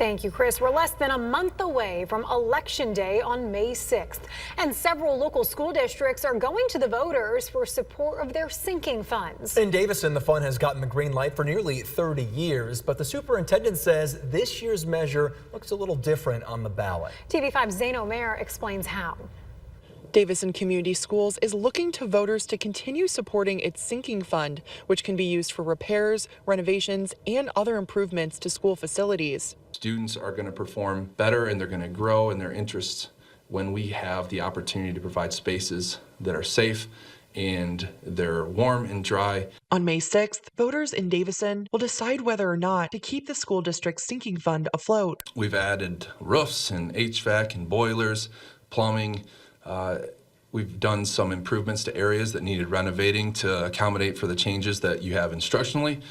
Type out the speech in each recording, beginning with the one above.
Thank you, Chris. We're less than a month away from Election Day on May 6th, and several local school districts are going to the voters for support of their sinking funds. In Davison, the fund has gotten the green light for nearly 30 years, but the superintendent says this year's measure looks a little different on the ballot. TV5's Zano Mayer explains how. Davison Community Schools is looking to voters to continue supporting its sinking fund, which can be used for repairs, renovations, and other improvements to school facilities. Students are going to perform better and they're going to grow in their interests when we have the opportunity to provide spaces that are safe and they're warm and dry. On May 6th, voters in Davison will decide whether or not to keep the school district's sinking fund afloat. We've added roofs and HVAC and boilers, plumbing. We've done some improvements to areas that needed renovating to accommodate for the changes that you have instructionally.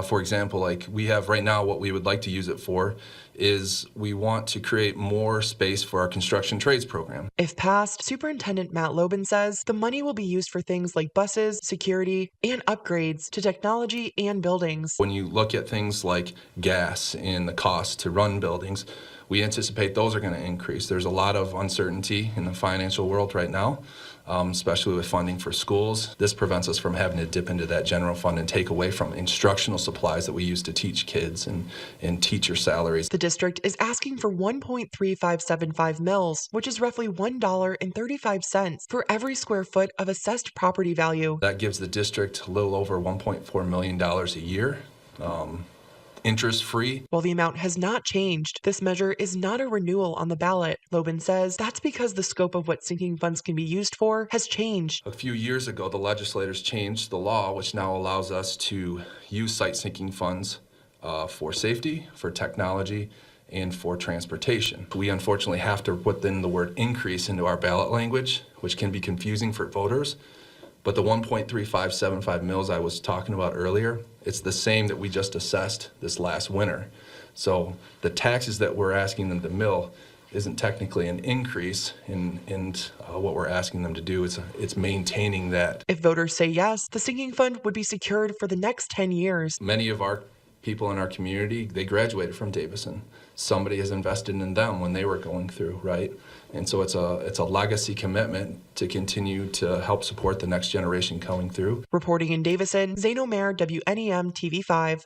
For example, like we have right now, what we would like to use it for is we want to create more space for our construction trades program. If passed, Superintendent Matt Lobin says the money will be used for things like buses, security, and upgrades to technology and buildings. When you look at things like gas and the cost to run buildings, we anticipate those are going to increase. There's a lot of uncertainty in the financial world right now, especially with funding for schools. This prevents us from having to dip into that general fund and take away from instructional supplies that we use to teach kids and teacher salaries. The district is asking for 1.3575 mils, which is roughly $1.35 for every square foot of assessed property value. That gives the district a little over $1.4 million a year. Interest-free. While the amount has not changed, this measure is not a renewal on the ballot. Lobin says that's because the scope of what sinking funds can be used for has changed. A few years ago, the legislators changed the law, which now allows us to use site sinking funds for safety, for technology, and for transportation. We unfortunately have to put in the word increase into our ballot language, which can be confusing for voters. But the 1.3575 mils I was talking about earlier, it's the same that we just assessed this last winter. So the taxes that we're asking them to mill isn't technically an increase in what we're asking them to do. It's maintaining that. If voters say yes, the sinking fund would be secured for the next 10 years. Many of our people in our community, they graduated from Davison. Somebody has invested in them when they were going through, right? And so it's a legacy commitment to continue to help support the next generation coming through. Reporting in Davison, Zano Mayer, WNEM TV5.